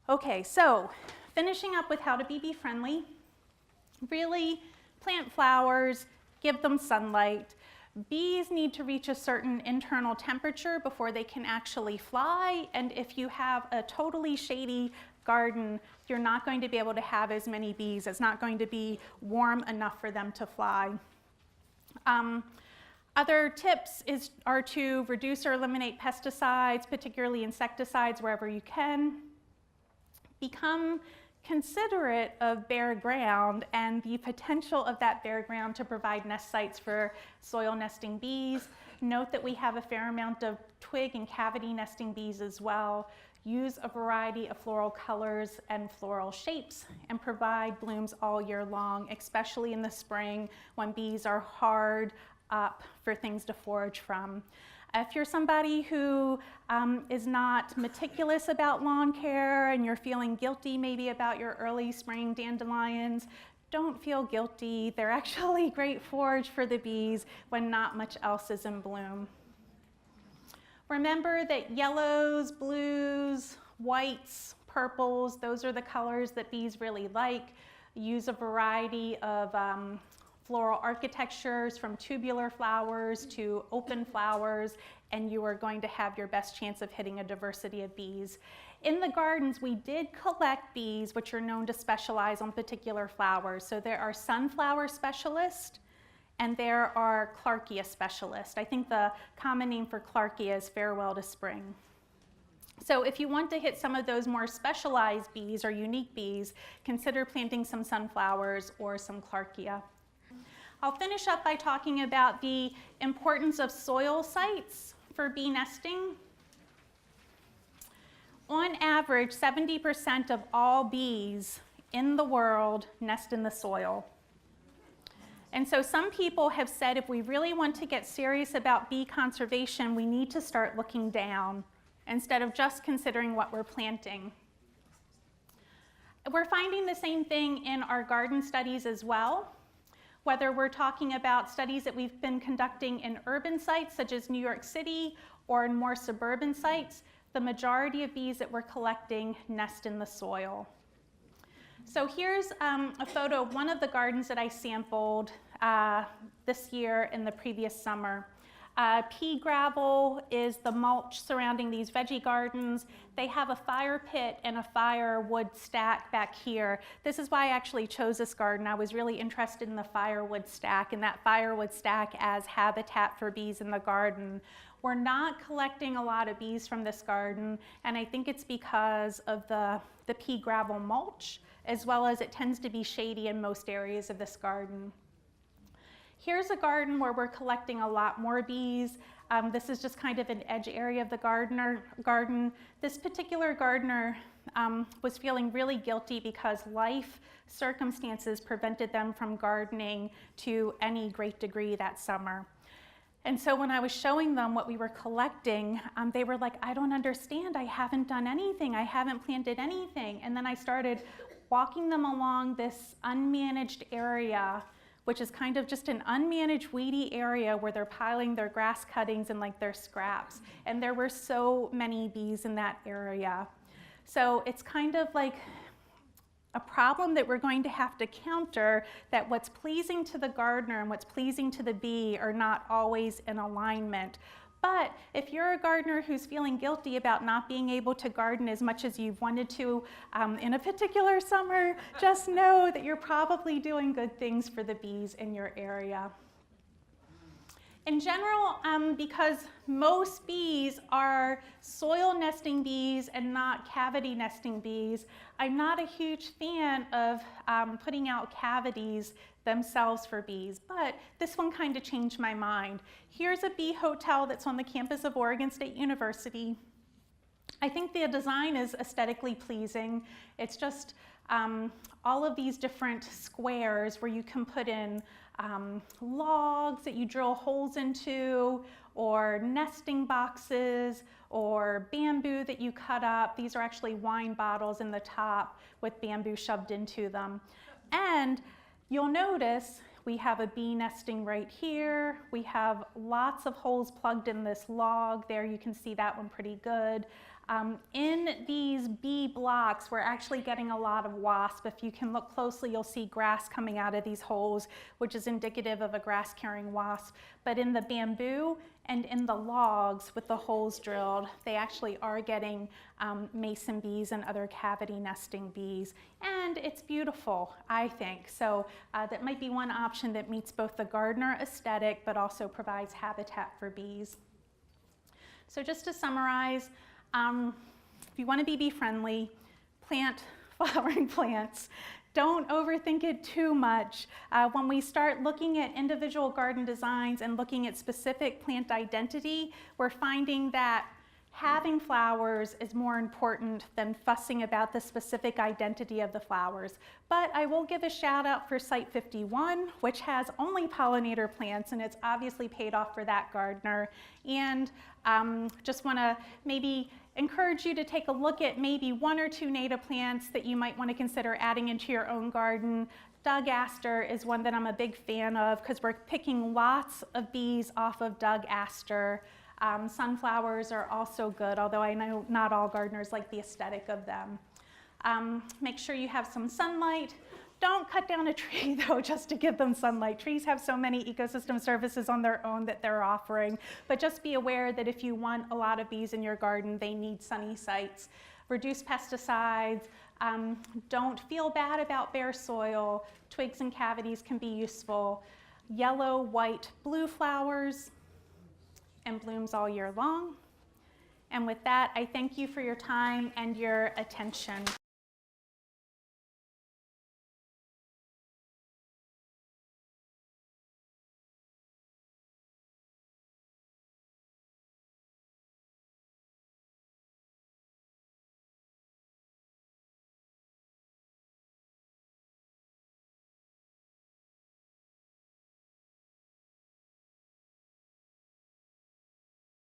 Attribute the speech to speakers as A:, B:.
A: Okay, so finishing up with how to be bee friendly. Really plant flowers, give them sunlight. Bees need to reach a certain internal temperature before they can actually fly, and if you have a totally shady garden, you're not going to be able to have as many bees. It's not going to be warm enough for them to fly. Other tips are to reduce or eliminate pesticides, particularly insecticides, wherever you can. Become considerate of bare ground and the potential of that bare ground to provide nest sites for soil nesting bees. Note that we have a fair amount of twig and cavity nesting bees as well. Use a variety of floral colors and floral shapes and provide blooms all year long, especially in the spring when bees are hard up for things to forage from. If you're somebody who is not meticulous about lawn care and you're feeling guilty maybe about your early spring dandelions, don't feel guilty. They're actually great forage for the bees when not much else is in bloom. Remember that yellows, blues, whites, purples, those are the colors that bees really like. Use a variety of floral architectures from tubular flowers to open flowers, and you are going to have your best chance of hitting a diversity of bees. In the gardens, we did collect bees which are known to specialize on particular flowers. So there are sunflower specialists and there are Clarkia specialists. I think the common name for Clarkia is farewell to spring. So if you want to hit some of those more specialized bees or unique bees, consider planting some sunflowers or some Clarkia. I'll finish up by talking about the importance of soil sites for bee nesting. On average, 70% of all bees in the world nest in the soil. And so some people have said if we really want to get serious about bee conservation, we need to start looking down instead of just considering what we're planting. We're finding the same thing in our garden studies as well. Whether we're talking about studies that we've been conducting in urban sites such as New York City or in more suburban sites, the majority of bees that we're collecting nest in the soil. So here's a photo of one of the gardens that I sampled this year and the previous summer. Pea gravel is the mulch surrounding these veggie gardens. They have a fire pit and a firewood stack back here. This is why I actually chose this garden. I was really interested in the firewood stack and that firewood stack as habitat for bees in the garden. We're not collecting a lot of bees from this garden, and I think it's because of the pea gravel mulch, as well as it tends to be shady in most areas of this garden. Here's a garden where we're collecting a lot more bees. This is just kind of an edge area of the garden. This particular gardener was feeling really guilty because life circumstances prevented them from gardening to any great degree that summer. And so when I was showing them what we were collecting, they were like, I don't understand. I haven't done anything. I haven't planted anything. And then I started walking them along this unmanaged area, which is kind of just an unmanaged weedy area where they're piling their grass cuttings and like their scraps. And there were so many bees in that area. So it's kind of like a problem that we're going to have to counter, that what's pleasing to the gardener and what's pleasing to the bee are not always in alignment. But if you're a gardener who's feeling guilty about not being able to garden as much as you've wanted to in a particular summer, just know that you're probably doing good things for the bees in your area. In general, because most bees are soil nesting bees and not cavity nesting bees, I'm not a huge fan of putting out cavities themselves for bees, but this one kind of changed my mind. Here's a bee hotel that's on the campus of Oregon State University. I think the design is aesthetically pleasing. It's just all of these different squares where you can put in logs that you drill holes into, or nesting boxes, or bamboo that you cut up. These are actually wine bottles in the top with bamboo shoved into them. And You'll notice we have a bee nesting right here. We have lots of holes plugged in this log there. You can see that one pretty good. In these bee blocks, we're actually getting a lot of wasp. If you can look closely, you'll see grass coming out of these holes, which is indicative of a grass-carrying wasp. But in the bamboo and in the logs with the holes drilled, they actually are getting mason bees and other cavity nesting bees. And it's beautiful, I think. So that might be one option that meets both the gardener aesthetic, but also provides habitat for bees. So just to summarize, if you want to be bee friendly, plant flowering plants. Don't overthink it too much. When we start looking at individual garden designs and looking at specific plant identity, we're finding that having flowers is more important than fussing about the specific identity of the flowers. But I will give a shout out for Site 51, which has only pollinator plants, and it's obviously paid off for that gardener. And just want to maybe encourage you to take a look at maybe 1 or 2 native plants that you might want to consider adding into your own garden. Doug Aster is one that I'm a big fan of because we're picking lots of bees off of Doug Aster. Sunflowers are also good, although I know not all gardeners like the aesthetic of them. Make sure you have some sunlight. Don't cut down a tree though just to give them sunlight. Trees have so many ecosystem services on their own that they're offering, but just be aware that if you want a lot of bees in your garden, they need sunny sites. Reduce pesticides. Don't feel bad about bare soil. Twigs and cavities can be useful. Yellow, white, blue flowers, and blooms all year long. And with that, I thank you for your time and your attention.